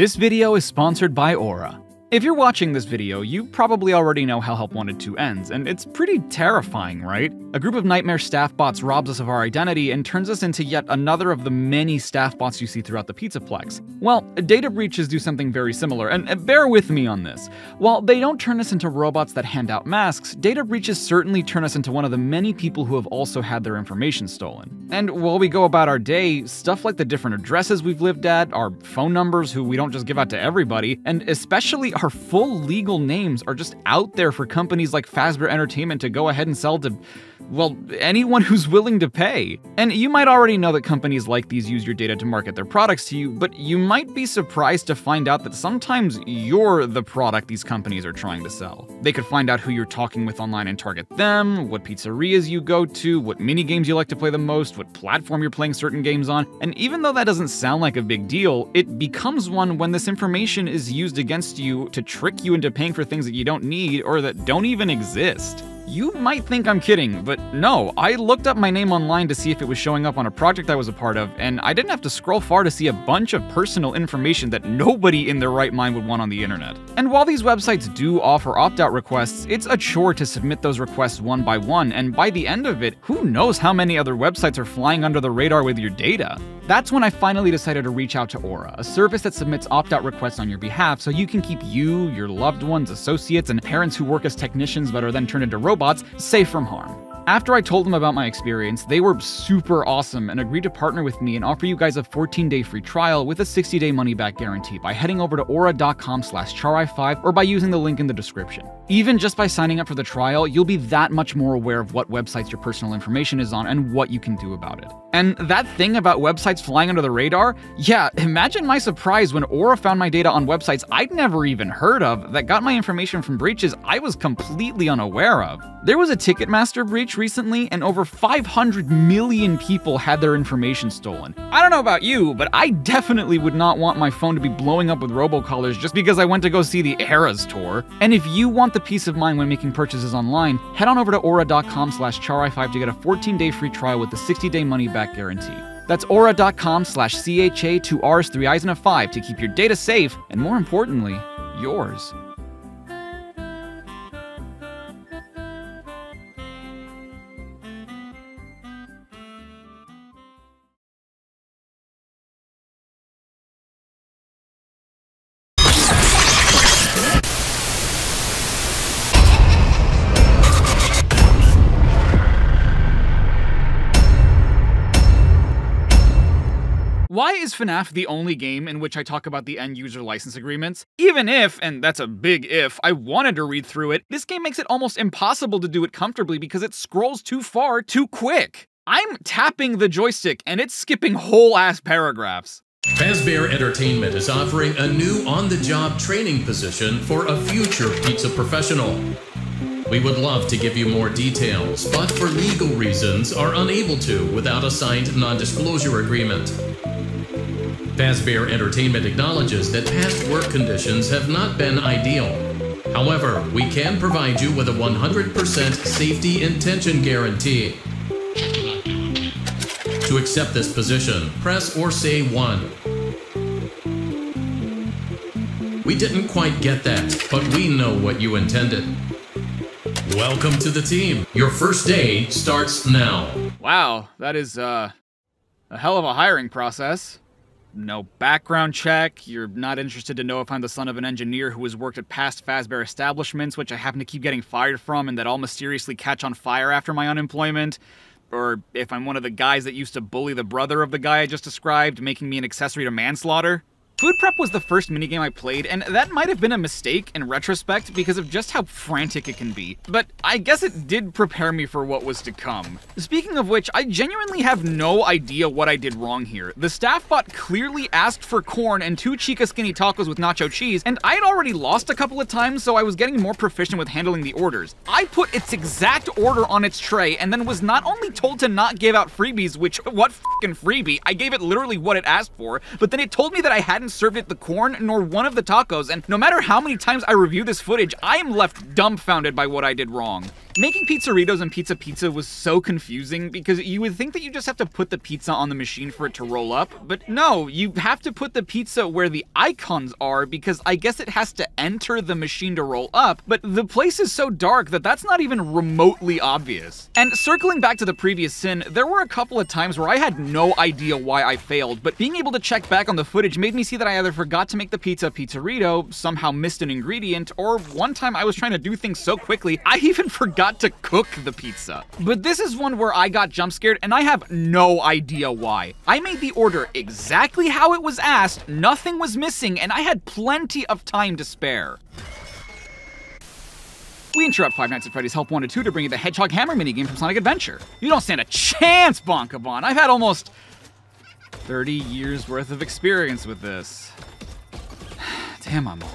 This video is sponsored by Aura. If you're watching this video, you probably already know how Help Wanted 2 ends, and it's pretty terrifying, right? A group of nightmare staff bots robs us of our identity and turns us into yet another of the many staff bots you see throughout the Pizzaplex. Well, data breaches do something very similar, and bear with me on this. While they don't turn us into robots that hand out masks, data breaches certainly turn us into one of the many people who have also had their information stolen. And while we go about our day, stuff like the different addresses we've lived at, our phone numbers who we don't just give out to everybody, and especially our full legal names are just out there for companies like Fazbear Entertainment to go ahead and sell to, well, anyone who's willing to pay. And you might already know that companies like these use your data to market their products to you, but you might be surprised to find out that sometimes you're the product these companies are trying to sell. They could find out who you're talking with online and target them, what pizzerias you go to, what mini games you like to play the most, what platform you're playing certain games on. And even though that doesn't sound like a big deal, it becomes one when this information is used against you to trick you into paying for things that you don't need or that don't even exist. You might think I'm kidding, but no, I looked up my name online to see if it was showing up on a project I was a part of, and I didn't have to scroll far to see a bunch of personal information that nobody in their right mind would want on the internet. And while these websites do offer opt-out requests, it's a chore to submit those requests one by one, and by the end of it, who knows how many other websites are flying under the radar with your data. That's when I finally decided to reach out to Aura, a service that submits opt-out requests on your behalf so you can keep you, your loved ones, associates, and parents who work as technicians but are then turned into robots safe from harm. After I told them about my experience, they were super awesome and agreed to partner with me and offer you guys a 14-day free trial with a 60-day money-back guarantee by heading over to aura.com/charai5 or by using the link in the description. Even just by signing up for the trial, you'll be that much more aware of what websites your personal information is on and what you can do about it. And that thing about websites flying under the radar? Yeah, imagine my surprise when Aura found my data on websites I'd never even heard of that got my information from breaches I was completely unaware of. There was a Ticketmaster breach recently, and over 500 million people had their information stolen. I don't know about you, but I definitely would not want my phone to be blowing up with robocallers just because I went to go see the Eras tour. And if you want the peace of mind when making purchases online, head on over to aura.com/charai5 to get a 14-day free trial with the 60-day money-back guarantee. That's aura.com/CHA, 2 R's, 3 I's, and a 5 to keep your data safe, and more importantly, yours. Why is FNaF the only game in which I talk about the end-user license agreements? Even if, and that's a big if, I wanted to read through it, this game makes it almost impossible to do it comfortably because it scrolls too far too quick. I'm tapping the joystick and it's skipping whole-ass paragraphs. Fazbear Entertainment is offering a new on-the-job training position for a future pizza professional. We would love to give you more details, but for legal reasons are unable to without a signed non-disclosure agreement. Fazbear Entertainment acknowledges that past work conditions have not been ideal. However, we can provide you with a 100% safety intention guarantee. To accept this position, press or say 1. We didn't quite get that, but we know what you intended. Welcome to the team. Your first day starts now. Wow, that is a hell of a hiring process. No background check, you're not interested to know if I'm the son of an engineer who has worked at past Fazbear establishments, which I happen to keep getting fired from and that all mysteriously catch on fire after my unemployment, or if I'm one of the guys that used to bully the brother of the guy I just described, making me an accessory to manslaughter. Food Prep was the first minigame I played, and that might have been a mistake in retrospect because of just how frantic it can be, but I guess it did prepare me for what was to come. Speaking of which, I genuinely have no idea what I did wrong here. The staff bot clearly asked for corn and 2 Chica Skinny tacos with nacho cheese, and I had already lost a couple of times, so I was getting more proficient with handling the orders. I put its exact order on its tray, and then was not only told to not give out freebies, which, what f***ing freebie? I gave it literally what it asked for, but then it told me that I hadn't served it the corn nor one of the tacos, and no matter how many times I review this footage, I am left dumbfounded by what I did wrong. Making pizzeritos and pizza was so confusing because you would think that you just have to put the pizza on the machine for it to roll up, but no, you have to put the pizza where the icons are because I guess it has to enter the machine to roll up, but the place is so dark that that's not even remotely obvious. And circling back to the previous sin, there were a couple of times where I had no idea why I failed, but being able to check back on the footage made me see that I either forgot to make the pizzerito, somehow missed an ingredient, or one time I was trying to do things so quickly, I even forgot to cook the pizza. But this is one where I got jump scared and I have no idea why. I made the order exactly how it was asked, nothing was missing, and I had plenty of time to spare. We interrupt Five Nights at Freddy's Help Wanted 2 to bring you the Hedgehog Hammer minigame from Sonic Adventure. You don't stand a chance, Bonkabon. I've had almost 30 years worth of experience with this. Damn, I'm old.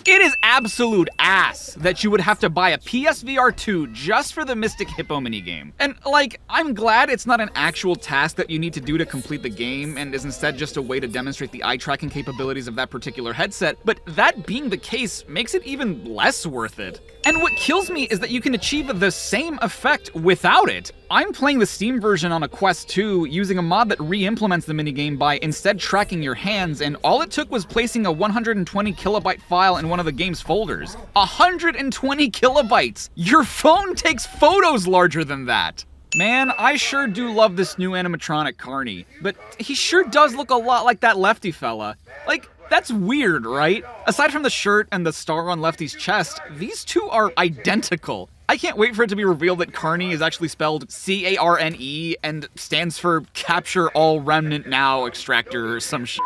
It is absolute ass that you would have to buy a PSVR 2 just for the Mystic Hippo minigame. And like, I'm glad it's not an actual task that you need to do to complete the game and is instead just a way to demonstrate the eye tracking capabilities of that particular headset, but that being the case makes it even less worth it. And what kills me is that you can achieve the same effect without it. I'm playing the Steam version on a Quest 2 using a mod that re-implements the minigame by instead tracking your hands, and all it took was placing a 120 kilobyte file in one of the game's folders. 120 kilobytes! Your phone takes photos larger than that! Man, I sure do love this new animatronic Carney, but he sure does look a lot like that Lefty fella. Like, that's weird, right? Aside from the shirt and the star on Lefty's chest, these two are identical. I can't wait for it to be revealed that Carney is actually spelled C-A-R-N-E and stands for Capture All Remnant Now Extractor or some shit.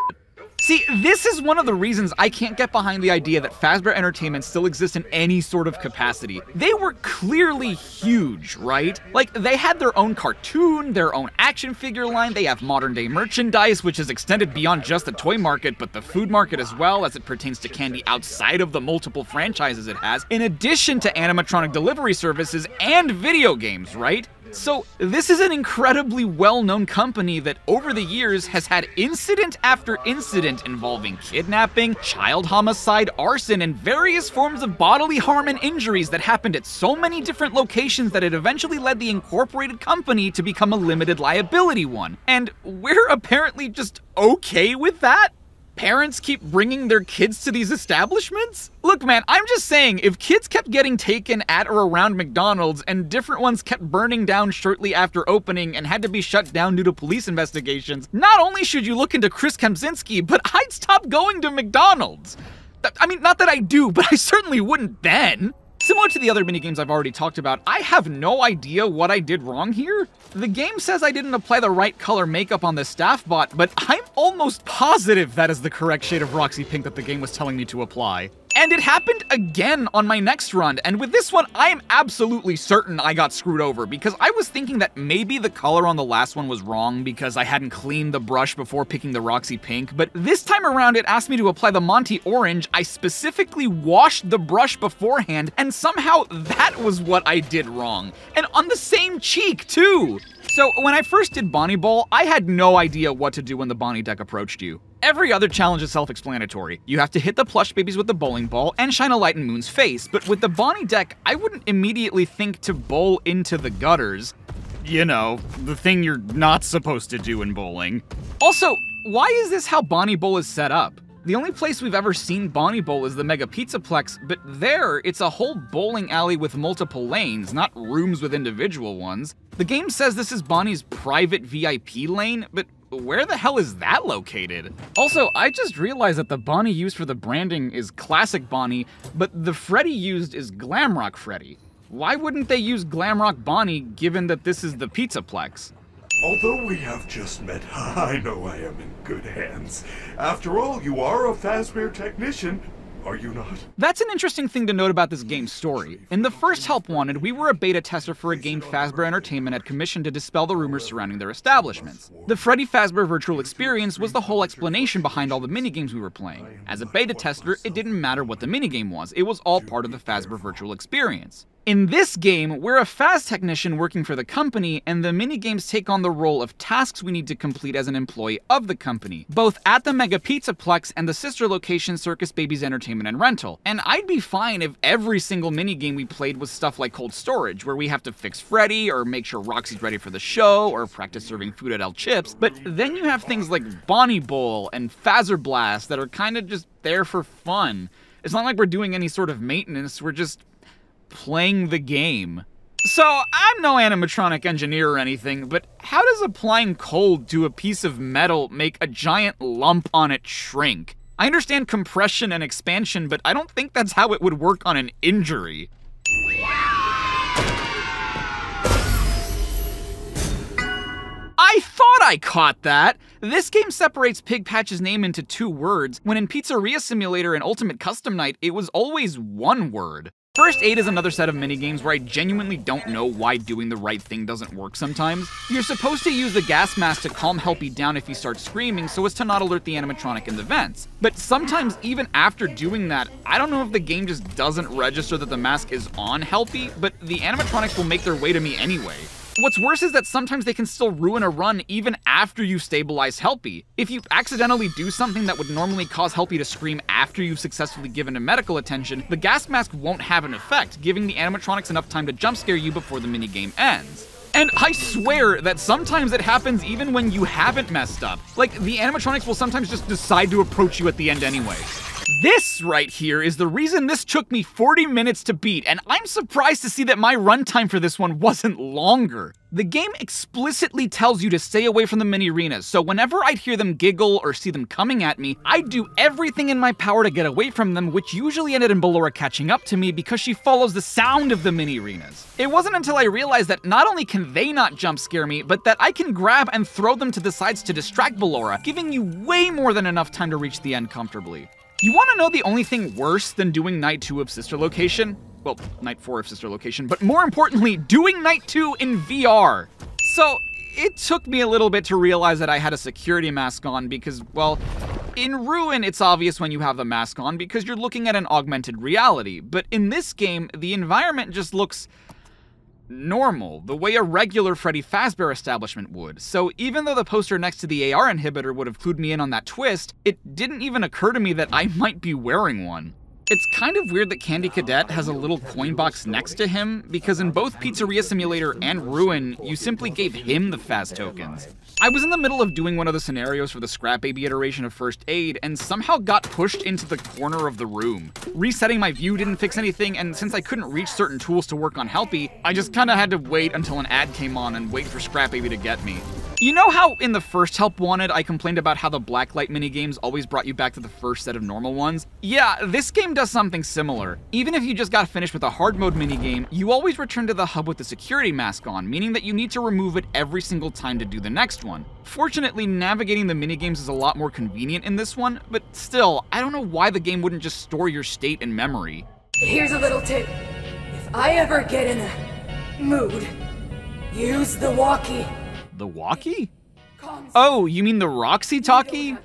See, this is one of the reasons I can't get behind the idea that Fazbear Entertainment still exists in any sort of capacity. They were clearly huge, right? Like, they had their own cartoon, their own action figure line, they have modern day merchandise, which is extended beyond just the toy market, but the food market as well, as it pertains to candy outside of the multiple franchises it has, in addition to animatronic delivery services and video games, right? So this is an incredibly well-known company that over the years has had incident after incident involving kidnapping, child homicide, arson, and various forms of bodily harm and injuries that happened at so many different locations that it eventually led the incorporated company to become a limited liability one. And we're apparently just okay with that? Parents keep bringing their kids to these establishments? Look, man, I'm just saying, if kids kept getting taken at or around McDonald's and different ones kept burning down shortly after opening and had to be shut down due to police investigations, not only should you look into Chris Kempczynski, but I'd stop going to McDonald's. I mean, not that I do, but I certainly wouldn't then. Similar to the other minigames I've already talked about, I have no idea what I did wrong here. The game says I didn't apply the right color makeup on the staff bot, but I'm almost positive that is the correct shade of Roxy Pink that the game was telling me to apply. And it happened again on my next run, and with this one, I am absolutely certain I got screwed over, because I was thinking that maybe the color on the last one was wrong because I hadn't cleaned the brush before picking the Roxy Pink, but this time around it asked me to apply the Monty Orange. I specifically washed the brush beforehand, and somehow that was what I did wrong. And on the same cheek, too! So, when I first did Bonnie Bowl, I had no idea what to do when the Bonnie deck approached you. Every other challenge is self-explanatory. You have to hit the plush babies with the bowling ball and shine a light in Moon's face, but with the Bonnie deck, I wouldn't immediately think to bowl into the gutters. You know, the thing you're not supposed to do in bowling. Also, why is this how Bonnie Bowl is set up? The only place we've ever seen Bonnie Bowl is the Mega Pizzaplex, but there, it's a whole bowling alley with multiple lanes, not rooms with individual ones. The game says this is Bonnie's private VIP lane, but where the hell is that located? Also, I just realized that the Bonnie used for the branding is Classic Bonnie, but the Freddy used is Glamrock Freddy. Why wouldn't they use Glamrock Bonnie given that this is the Pizzaplex? Although we have just met, I know I am in good hands. After all, you are a Fazbear technician, are you not? That's an interesting thing to note about this game's story. In the first Help Wanted, we were a beta tester for a game Fazbear Entertainment had commissioned to dispel the rumors surrounding their establishments. The Freddy Fazbear Virtual Experience was the whole explanation behind all the minigames we were playing. As a beta tester, it didn't matter what the minigame was, it was all part of the Fazbear Virtual Experience. In this game, we're a FAS technician working for the company, and the minigames take on the role of tasks we need to complete as an employee of the company, both at the Mega Pizzaplex and the sister location Circus Babies Entertainment and Rental. And I'd be fine if every single minigame we played was stuff like cold storage, where we have to fix Freddy, or make sure Roxy's ready for the show, or practice serving food at El Chips. But then you have things like Bonnie Bowl and Phaser Blast that are kinda just there for fun. It's not like we're doing any sort of maintenance, we're just playing the game. So, I'm no animatronic engineer or anything, but how does applying cold to a piece of metal make a giant lump on it shrink? I understand compression and expansion, but I don't think that's how it would work on an injury. I thought I caught that! This game separates Pig Patch's name into 2 words, when in Pizzeria Simulator and Ultimate Custom Night, it was always 1 word. First Aid is another set of minigames where I genuinely don't know why doing the right thing doesn't work sometimes. You're supposed to use the gas mask to calm Helpy down if he starts screaming so as to not alert the animatronic in the vents. But sometimes even after doing that, I don't know if the game just doesn't register that the mask is on Helpy, but the animatronics will make their way to me anyway. What's worse is that sometimes they can still ruin a run even after you stabilize Helpy. If you accidentally do something that would normally cause Helpy to scream after you've successfully given him medical attention, the gas mask won't have an effect, giving the animatronics enough time to jump scare you before the minigame ends. And I swear that sometimes it happens even when you haven't messed up. Like, the animatronics will sometimes just decide to approach you at the end anyway. This right here is the reason this took me 40 minutes to beat, and I'm surprised to see that my runtime for this one wasn't longer. The game explicitly tells you to stay away from the mini-arenas, so whenever I'd hear them giggle or see them coming at me, I'd do everything in my power to get away from them, which usually ended in Bellora catching up to me because she follows the sound of the mini-arenas. It wasn't until I realized that not only can they not jump scare me, but that I can grab and throw them to the sides to distract Bellora, giving you way more than enough time to reach the end comfortably. You want to know the only thing worse than doing Night 2 of Sister Location? Well, Night 4 of Sister Location, but more importantly, doing Night 2 in VR. So, it took me a little bit to realize that I had a security mask on because, well, in Ruin, it's obvious when you have the mask on because you're looking at an augmented reality, but in this game, the environment just looks normal, the way a regular Freddy Fazbear establishment would. So even though the poster next to the AR inhibitor would have clued me in on that twist, it didn't even occur to me that I might be wearing one. It's kind of weird that Candy Cadet has a little coin box next to him, because in both Pizzeria Simulator and Ruin, you simply gave him the Faz tokens. I was in the middle of doing one of the scenarios for the Scrap Baby iteration of First Aid, and somehow got pushed into the corner of the room. Resetting my view didn't fix anything, and since I couldn't reach certain tools to work on Helpy, I just kinda had to wait until an ad came on and wait for Scrap Baby to get me. You know how in the first Help Wanted I complained about how the blacklight minigames always brought you back to the first set of normal ones? Yeah, this game does something similar. Even if you just got finished with a hard mode minigame, you always return to the hub with the security mask on, meaning that you need to remove it every single time to do the next one. Fortunately, navigating the minigames is a lot more convenient in this one, but still, I don't know why the game wouldn't just store your state in memory. Here's a little tip. If I ever get in a mood, use the walkie. The walkie? Oh, you mean the Roxy talkie?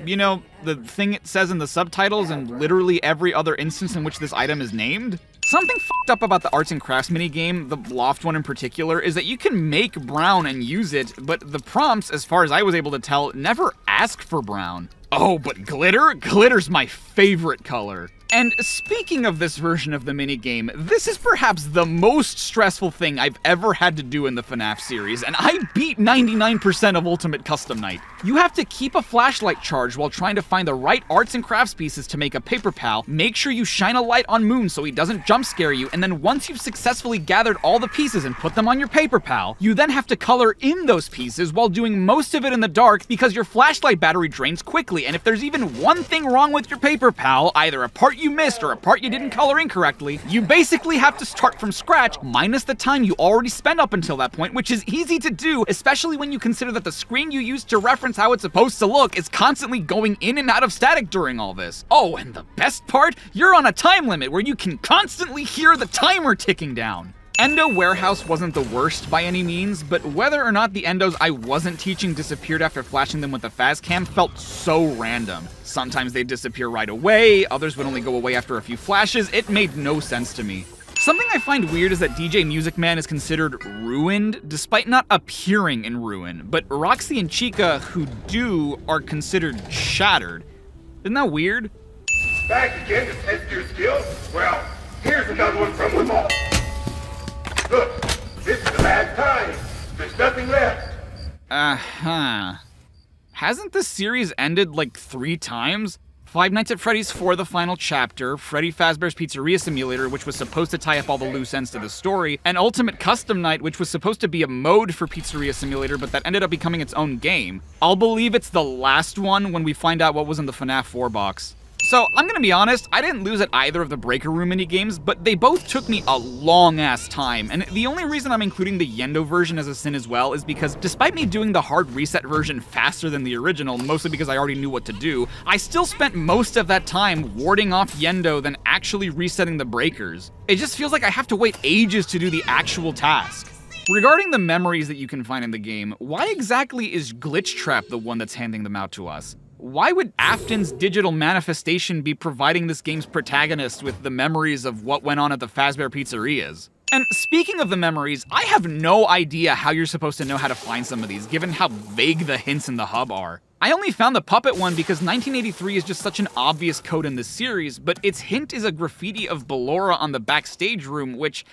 You know, the thing it says in the subtitles and literally every other instance in which this item is named? Something fucked up about the arts and crafts minigame, the Loft one in particular, is that you can make brown and use it, but the prompts, as far as I was able to tell, never ask for brown. Oh, but glitter? Glitter's my favorite color. And speaking of this version of the minigame, this is perhaps the most stressful thing I've ever had to do in the FNaF series, and I beat 99% of Ultimate Custom Night. You have to keep a flashlight charged while trying to find the right arts and crafts pieces to make a paper pal, make sure you shine a light on Moon so he doesn't jump scare you, and then once you've successfully gathered all the pieces and put them on your paper pal, you then have to color in those pieces while doing most of it in the dark because your flashlight battery drains quickly, and if there's even one thing wrong with your paper pal, either a part you missed or a part you didn't color incorrectly, you basically have to start from scratch, minus the time you already spent up until that point, which is easy to do, especially when you consider that the screen you used to reference how it's supposed to look is constantly going in and out of static during all this. Oh, and the best part? You're on a time limit where you can constantly hear the timer ticking down. Endo Warehouse wasn't the worst by any means, but whether or not the endos I wasn't teaching disappeared after flashing them with the Fazcam felt so random. Sometimes they'd disappear right away, others would only go away after a few flashes, it made no sense to me. Something I find weird is that DJ Music Man is considered ruined, despite not appearing in Ruin, but Roxy and Chica, who do, are considered shattered. Isn't that weird? Back again to test your skills? Well, here's another one from them all. Look, this is the last time. There's nothing left. Uh-huh. Hasn't the series ended like 3 times? Five Nights at Freddy's 4, the final chapter, Freddy Fazbear's Pizzeria Simulator, which was supposed to tie up all the loose ends to the story, and Ultimate Custom Night, which was supposed to be a mode for Pizzeria Simulator, but that ended up becoming its own game. I'll believe it's the last one when we find out what was in the FNaF 4 box. So, I'm gonna be honest, I didn't lose at either of the Breaker Room minigames, but they both took me a long-ass time, and the only reason I'm including the Yendo version as a sin as well is because despite me doing the hard reset version faster than the original, mostly because I already knew what to do, I still spent most of that time warding off Yendo than actually resetting the breakers. It just feels like I have to wait ages to do the actual task. Regarding the memories that you can find in the game, why exactly is Glitch Trap the one that's handing them out to us? Why would Afton's digital manifestation be providing this game's protagonist with the memories of what went on at the Fazbear Pizzerias? And speaking of the memories, I have no idea how you're supposed to know how to find some of these, given how vague the hints in the hub are. I only found the puppet one because 1983 is just such an obvious code in the series, but its hint is a graffiti of Ballora on the backstage room, which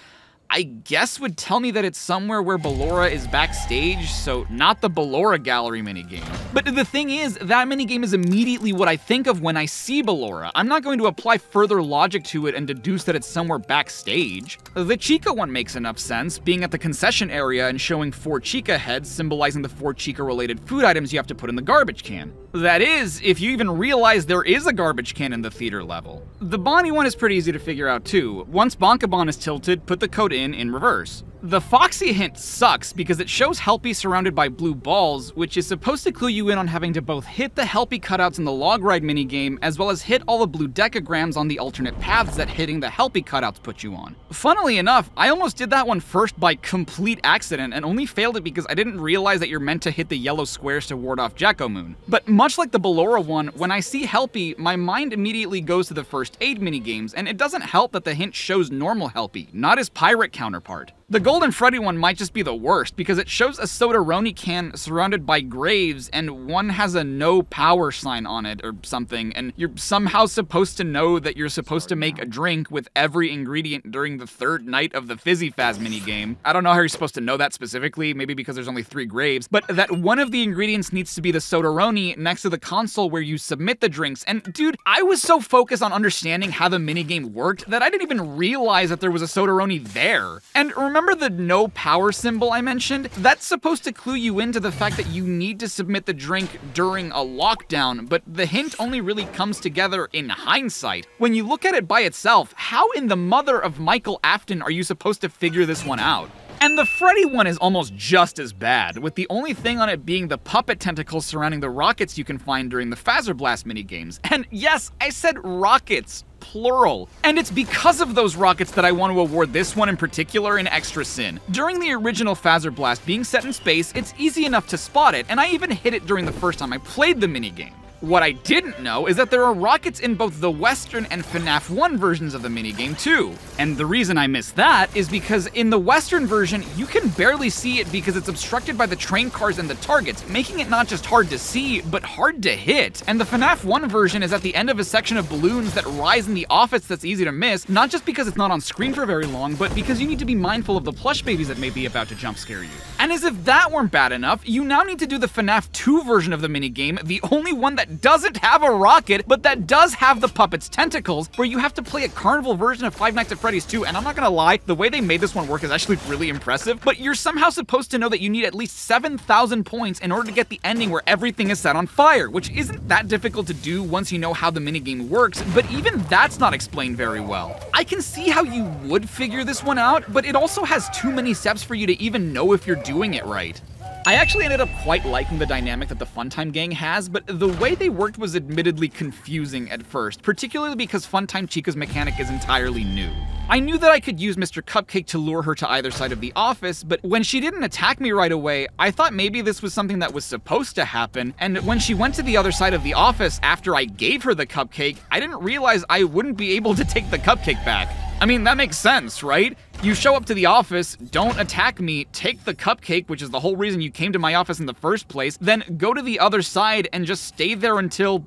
I guess would tell me that it's somewhere where Ballora is backstage, so not the Ballora Gallery minigame. But the thing is, that minigame is immediately what I think of when I see Ballora. I'm not going to apply further logic to it and deduce that it's somewhere backstage. The Chica one makes enough sense, being at the concession area and showing 4 Chica heads, symbolizing the 4 Chica-related food items you have to put in the garbage can. That is, if you even realize there is a garbage can in the theater level. The Bonnie one is pretty easy to figure out too. Once Bonkabon is tilted, put the code in reverse. The Foxy hint sucks because it shows Helpy surrounded by blue balls, which is supposed to clue you in on having to both hit the Helpy cutouts in the log ride minigame, as well as hit all the blue decagrams on the alternate paths that hitting the Helpy cutouts put you on. Funnily enough, I almost did that one first by complete accident and only failed it because I didn't realize that you're meant to hit the yellow squares to ward off Jacko Moon. But much like the Ballora one, when I see Helpy, my mind immediately goes to the first aid minigames, and it doesn't help that the hint shows normal Helpy, not his pirate counterpart. The Golden Freddy one might just be the worst because it shows a Soda-Roni can surrounded by graves and one has a no power sign on it or something, and you're somehow supposed to know that you're supposed to make a drink with every ingredient during the 3rd night of the Fizzy Faz minigame. I don't know how you're supposed to know that specifically, maybe because there's only 3 graves, but that one of the ingredients needs to be the Soda-Roni next to the console where you submit the drinks, and dude, I was so focused on understanding how the minigame worked that I didn't even realize that there was a Soda-Roni there. And remember the no power symbol I mentioned? That's supposed to clue you into the fact that you need to submit the drink during a lockdown, but the hint only really comes together in hindsight. When you look at it by itself, how in the mother of Michael Afton are you supposed to figure this one out? And the Freddy one is almost just as bad, with the only thing on it being the puppet tentacles surrounding the rockets you can find during the Phaser Blast minigames. And yes, I said rockets, plural. And it's because of those rockets that I want to award this one in particular an extra sin. During the original Phaser Blast being set in space, it's easy enough to spot it, and I even hit it during the first time I played the minigame. What I didn't know is that there are rockets in both the Western and FNaF 1 versions of the minigame too. And the reason I missed that is because in the Western version, you can barely see it because it's obstructed by the train cars and the targets, making it not just hard to see, but hard to hit. And the FNaF 1 version is at the end of a section of balloons that rise in the office that's easy to miss, not just because it's not on screen for very long, but because you need to be mindful of the plush babies that may be about to jump scare you. And as if that weren't bad enough, you now need to do the FNaF 2 version of the minigame, the only one that doesn't have a rocket, but that does have the puppet's tentacles, where you have to play a carnival version of Five Nights at Freddy's 2, and I'm not gonna lie, the way they made this one work is actually really impressive, but you're somehow supposed to know that you need at least 7,000 points in order to get the ending where everything is set on fire, which isn't that difficult to do once you know how the minigame works, but even that's not explained very well. I can see how you would figure this one out, but it also has too many steps for you to even know if you're doing it right. I actually ended up quite liking the dynamic that the Funtime gang has, but the way they worked was admittedly confusing at first, particularly because Funtime Chica's mechanic is entirely new. I knew that I could use Mr. Cupcake to lure her to either side of the office, but when she didn't attack me right away, I thought maybe this was something that was supposed to happen, and when she went to the other side of the office after I gave her the cupcake, I didn't realize I wouldn't be able to take the cupcake back. I mean, that makes sense, right? You show up to the office, don't attack me, take the cupcake, which is the whole reason you came to my office in the first place, then go to the other side and just stay there until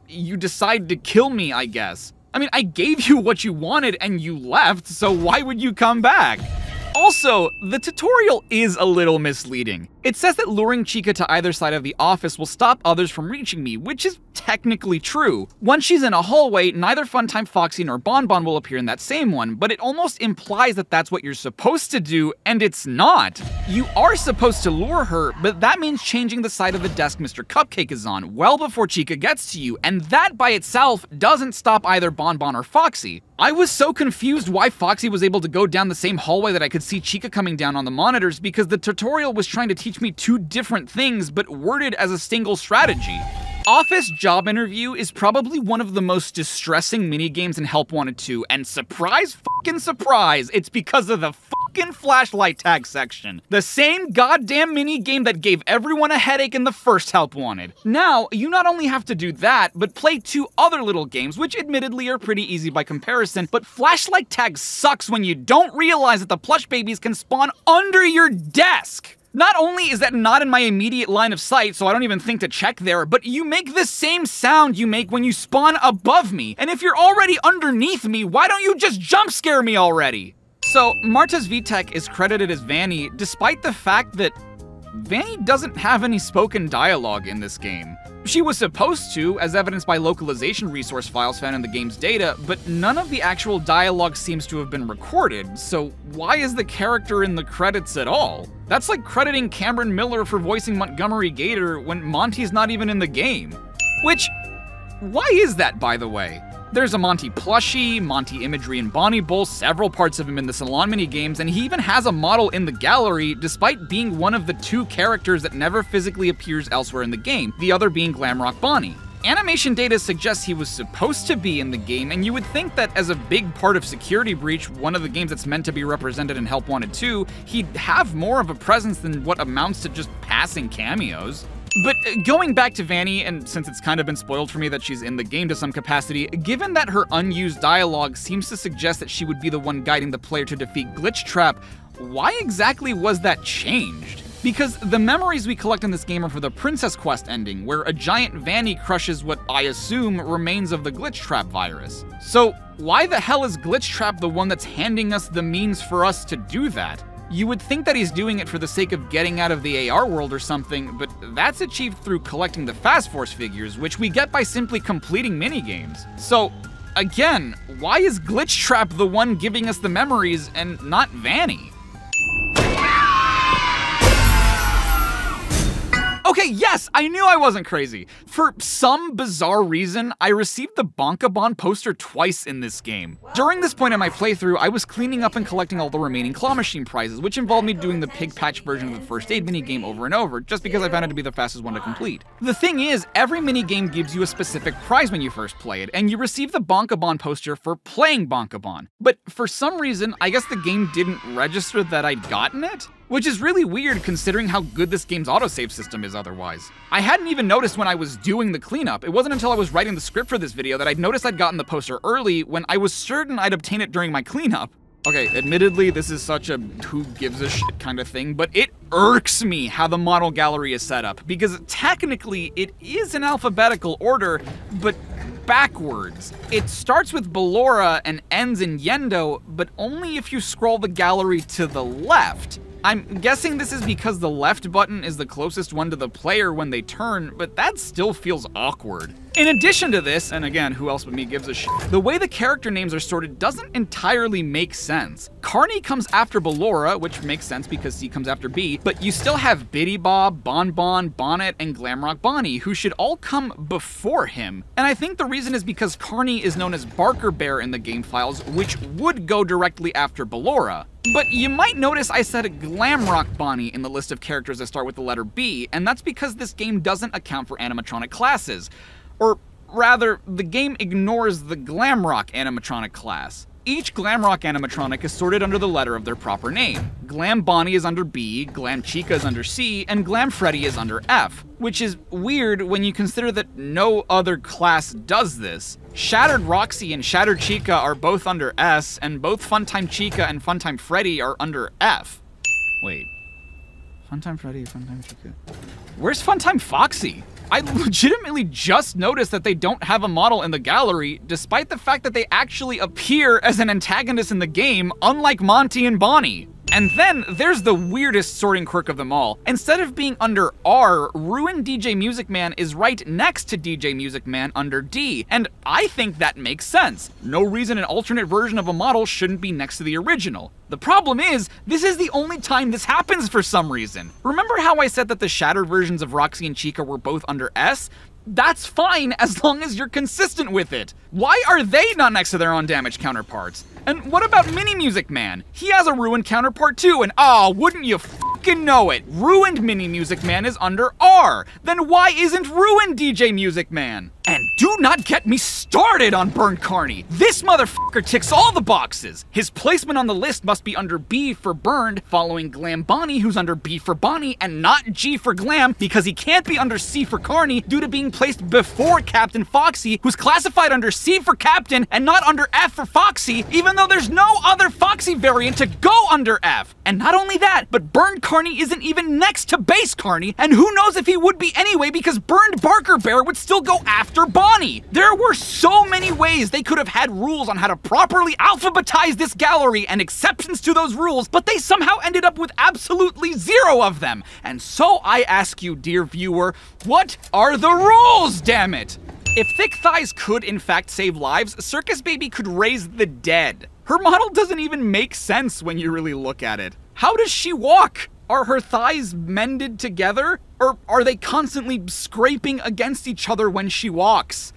you decide to kill me, I guess. I mean, I gave you what you wanted and you left, so why would you come back? Also, the tutorial is a little misleading. It says that luring Chica to either side of the office will stop others from reaching me, which is technically true. Once she's in a hallway, neither Funtime Foxy nor Bonbon will appear in that same one, but it almost implies that that's what you're supposed to do, and it's not. You are supposed to lure her, but that means changing the side of the desk Mr. Cupcake is on well before Chica gets to you, and that by itself doesn't stop either Bonbon or Foxy. I was so confused why Foxy was able to go down the same hallway that I could see Chica coming down on the monitors because the tutorial was trying to teach me two different things but worded as a single strategy. Office Job Interview is probably one of the most distressing minigames in Help Wanted 2, and surprise fucking surprise, it's because of the fucking flashlight tag section. The same goddamn minigame that gave everyone a headache in the first Help Wanted. Now, you not only have to do that, but play two other little games, which admittedly are pretty easy by comparison, but flashlight tag sucks when you don't realize that the plush babies can spawn under your desk. Not only is that not in my immediate line of sight, so I don't even think to check there, but you make the same sound you make when you spawn above me. And if you're already underneath me, why don't you just jump scare me already? So, Marta's VTech is credited as Vanny, despite the fact that Vanny doesn't have any spoken dialogue in this game. She was supposed to, as evidenced by localization resource files found in the game's data, but none of the actual dialogue seems to have been recorded, so why is the character in the credits at all? That's like crediting Cameron Miller for voicing Montgomery Gator when Monty's not even in the game. Which, why is that, by the way? There's a Monty plushie, Monty imagery in Bonnie Bowl, several parts of him in the Salon minigames, and he even has a model in the gallery despite being one of the two characters that never physically appears elsewhere in the game, the other being Glamrock Bonnie. Animation data suggests he was supposed to be in the game, and you would think that as a big part of Security Breach, one of the games that's meant to be represented in Help Wanted 2, he'd have more of a presence than what amounts to just passing cameos. But going back to Vanny, and since it's kind of been spoiled for me that she's in the game to some capacity, given that her unused dialogue seems to suggest that she would be the one guiding the player to defeat Glitch Trap, why exactly was that changed? Because the memories we collect in this game are for the Princess Quest ending, where a giant Vanny crushes what I assume remains of the Glitch Trap virus. So why the hell is Glitch Trap the one that's handing us the means for us to do that? You would think that he's doing it for the sake of getting out of the AR world or something, but that's achieved through collecting the Fast Force figures, which we get by simply completing minigames. So, again, why is Glitch Trap the one giving us the memories and not Vanny? Okay, yes, I knew I wasn't crazy. For some bizarre reason, I received the Bonkabon poster twice in this game. During this point in my playthrough, I was cleaning up and collecting all the remaining Claw Machine prizes, which involved me doing the Pig Patch version of the First Aid minigame over and over, just because I found it to be the fastest one to complete. The thing is, every minigame gives you a specific prize when you first play it, and you receive the Bonkabon poster for playing Bonkabon. But for some reason, I guess the game didn't register that I'd gotten it? Which is really weird considering how good this game's autosave system is otherwise. I hadn't even noticed when I was doing the cleanup. It wasn't until I was writing the script for this video that I'd noticed I'd gotten the poster early when I was certain I'd obtain it during my cleanup. Okay, admittedly, this is such a who gives a shit kind of thing, but it irks me how the model gallery is set up, because technically it is in alphabetical order, but backwards. It starts with Ballora and ends in Yendo, but only if you scroll the gallery to the left. I'm guessing this is because the left button is the closest one to the player when they turn, but that still feels awkward. In addition to this, and again, who else but me gives a shit, the way the character names are sorted doesn't entirely make sense. Carney comes after Ballora, which makes sense because C comes after B, but you still have Biddy Bob, Bonbon, Bonnet, and Glamrock Bonnie, who should all come before him. And I think the reason is because Carney is known as Barker Bear in the game files, which would go directly after Ballora. But you might notice I said Glamrock Bonnie in the list of characters that start with the letter B, and that's because this game doesn't account for animatronic classes. Or rather, the game ignores the Glamrock animatronic class. Each Glamrock animatronic is sorted under the letter of their proper name. Glam Bonnie is under B, Glam Chica is under C, and Glam Freddy is under F, which is weird when you consider that no other class does this. Shattered Roxy and Shattered Chica are both under S, and both Funtime Chica and Funtime Freddy are under F. Wait. Funtime Freddy, Funtime Chica. Where's Funtime Foxy? I legitimately just noticed that they don't have a model in the gallery, despite the fact that they actually appear as an antagonist in the game, unlike Monty and Bonnie. And then there's the weirdest sorting quirk of them all. Instead of being under R, Ruined DJ Music Man is right next to DJ Music Man under D, and I think that makes sense. No reason an alternate version of a model shouldn't be next to the original. The problem is, this is the only time this happens for some reason. Remember how I said that the shattered versions of Roxy and Chica were both under S? That's fine as long as you're consistent with it. Why are they not next to their undamaged counterparts? And what about Mini Music Man? He has a ruined counterpart too, and wouldn't you fucking know it? Ruined Mini Music Man is under R. Then why isn't Ruined DJ Music Man? And do not get me started on Burned Carney. This motherfucker ticks all the boxes. His placement on the list must be under B for Burned, following Glam Bonnie, who's under B for Bonnie, and not G for Glam, because he can't be under C for Carney due to being placed before Captain Foxy, who's classified under C for Captain and not under F for Foxy, even though there's no other Foxy variant to go under F. And not only that, but Burned Carney isn't even next to Base Carney, and who knows if he would be anyway, because Burned Barker Bear would still go after Bonnie. There were so many ways they could have had rules on how to properly alphabetize this gallery and exceptions to those rules, but they somehow ended up with absolutely zero of them. And so I ask you, dear viewer, what are the rules, damn it? If Thick Thighs could in fact save lives, Circus Baby could raise the dead. Her model doesn't even make sense when you really look at it. How does she walk? Are her thighs mended together? Or are they constantly scraping against each other when she walks?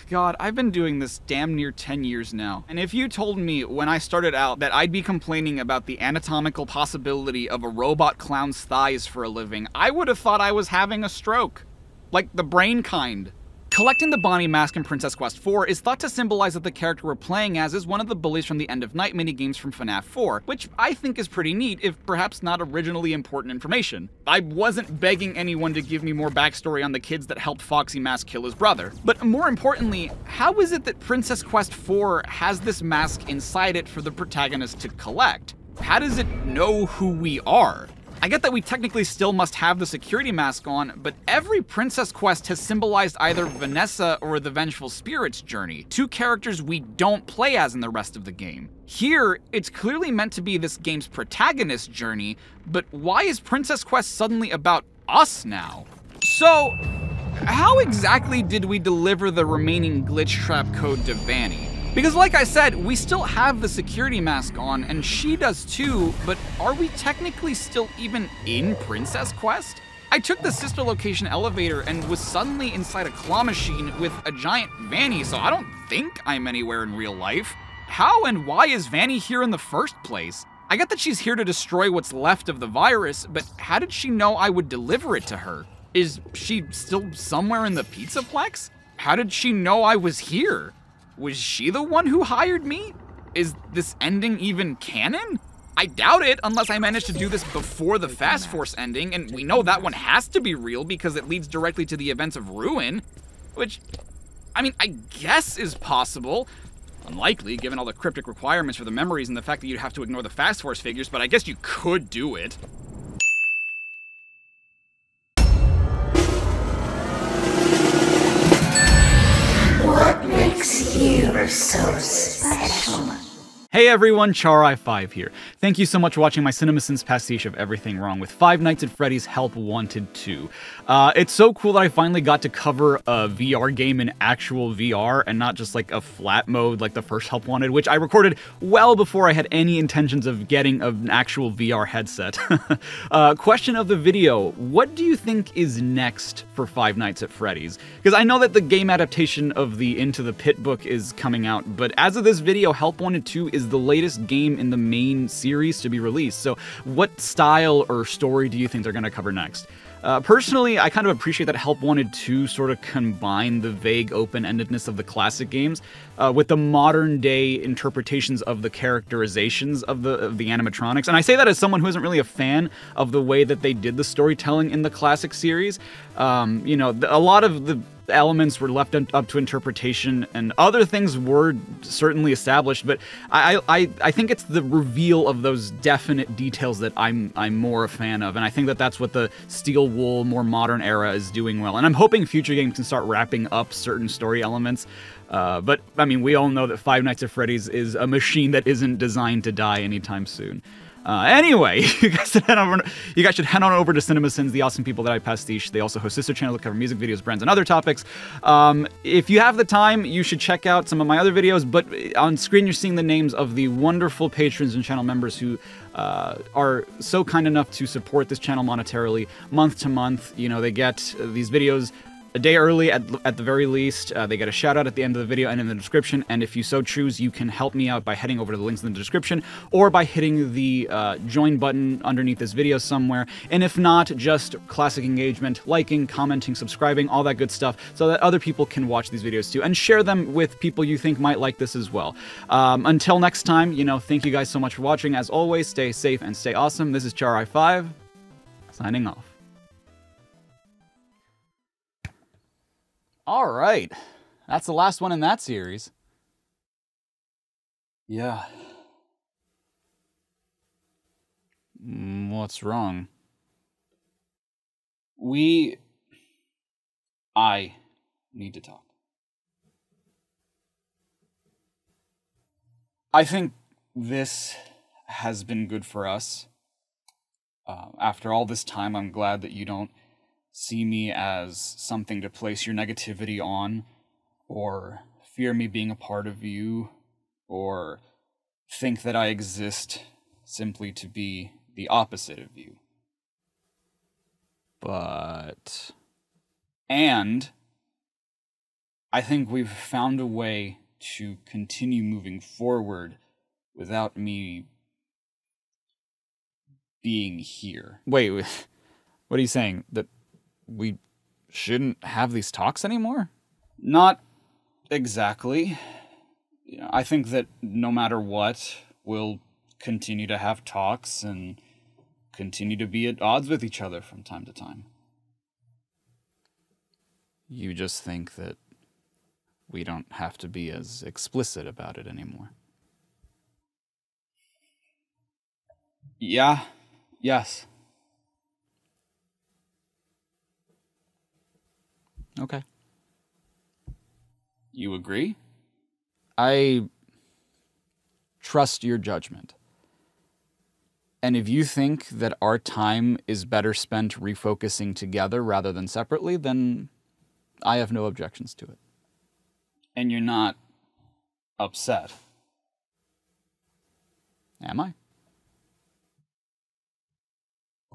God, I've been doing this damn near 10 years now. And if you told me when I started out that I'd be complaining about the anatomical possibility of a robot clown's thighs for a living, I would have thought I was having a stroke. Like the brain kind. Collecting the Bonnie mask in Princess Quest 4 is thought to symbolize that the character we're playing as is one of the bullies from the End of Night minigames from FNaF 4, which I think is pretty neat, if perhaps not originally important information. I wasn't begging anyone to give me more backstory on the kids that helped Foxy Mask kill his brother. But more importantly, how is it that Princess Quest 4 has this mask inside it for the protagonist to collect? How does it know who we are? I get that we technically still must have the security mask on, but every Princess Quest has symbolized either Vanessa or the Vengeful Spirit's journey, two characters we don't play as in the rest of the game. Here, it's clearly meant to be this game's protagonist's journey, but why is Princess Quest suddenly about us now? So, how exactly did we deliver the remaining glitch trap code to Vanny? Because like I said, we still have the security mask on, and she does too, but are we technically still even in Princess Quest? I took the sister location elevator and was suddenly inside a claw machine with a giant Vanny, so I don't think I'm anywhere in real life. How and why is Vanny here in the first place? I get that she's here to destroy what's left of the virus, but how did she know I would deliver it to her? Is she still somewhere in the Pizzaplex? How did she know I was here? Was she the one who hired me? Is this ending even canon? I doubt it, unless I managed to do this before the Fast Force ending, and we know that one has to be real because it leads directly to the events of Ruin, which, I mean, I guess is possible. Unlikely, given all the cryptic requirements for the memories and the fact that you'd have to ignore the Fast Force figures, but I guess you could do it. What makes you so special? Hey everyone, Charai5 here. Thank you so much for watching my CINEMASINS pastiche of Everything Wrong with Five Nights at Freddy's Help Wanted 2. It's so cool that I finally got to cover a VR game in actual VR and not just like a flat mode like the first Help Wanted, which I recorded well before I had any intentions of getting an actual VR headset. Question of the video, what do you think is next for Five Nights at Freddy's? Because I know that the game adaptation of the Into the Pit book is coming out, but as of this video, Help Wanted 2 is the latest game in the main series to be released, so what style or story do you think they're going to cover next? Personally, I kind of appreciate that Help Wanted 2 sort of combined the vague open-endedness of the classic games with the modern-day interpretations of the characterizations of the animatronics. And I say that as someone who isn't really a fan of the way that they did the storytelling in the classic series. You know, a lot of the elements were left up to interpretation, and other things were certainly established, but I think it's the reveal of those definite details that I'm more a fan of, and I think that that's what the Steel Wool, more modern era is doing well. And I'm hoping future games can start wrapping up certain story elements. But, I mean, we all know that Five Nights at Freddy's is a machine that isn't designed to die anytime soon. Anyway, you guys should head on over to CINEMASINS, the awesome people that I pastiche. They also host sister channels that cover music videos, brands, and other topics. If you have the time, you should check out some of my other videos, but on screen you're seeing the names of the wonderful patrons and channel members who are so kind enough to support this channel monetarily month to month. You know, they get these videos a day early at the very least. They get a shout out at the end of the video and in the description, and if you so choose, you can help me out by heading over to the links in the description or by hitting the join button underneath this video somewhere. And if not, just classic engagement, liking, commenting, subscribing, all that good stuff, so that other people can watch these videos too, and share them with people you think might like this as well. Until next time, you know, thank you guys so much for watching. As always, stay safe and stay awesome. This is Char5, signing off. All right, that's the last one in that series. Yeah. What's wrong? I need to talk. I think this has been good for us. After all this time, I'm glad that you don't see me as something to place your negativity on, or fear me being a part of you, or think that I exist simply to be the opposite of you. And I think we've found a way to continue moving forward without me being here. Wait, what are you saying? That we shouldn't have these talks anymore? Not exactly. You know, I think that no matter what, we'll continue to have talks and continue to be at odds with each other from time to time. You just think that we don't have to be as explicit about it anymore. Yeah. Yes. Okay. You agree? I trust your judgment. And if you think that our time is better spent refocusing together rather than separately, then I have no objections to it. And you're not upset. Am I?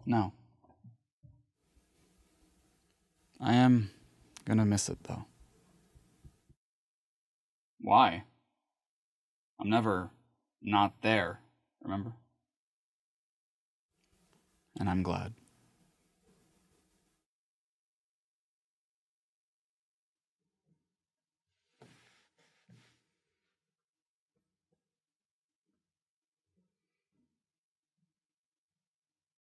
No. I am gonna miss it, though. Why? I'm never not there, remember? And I'm glad.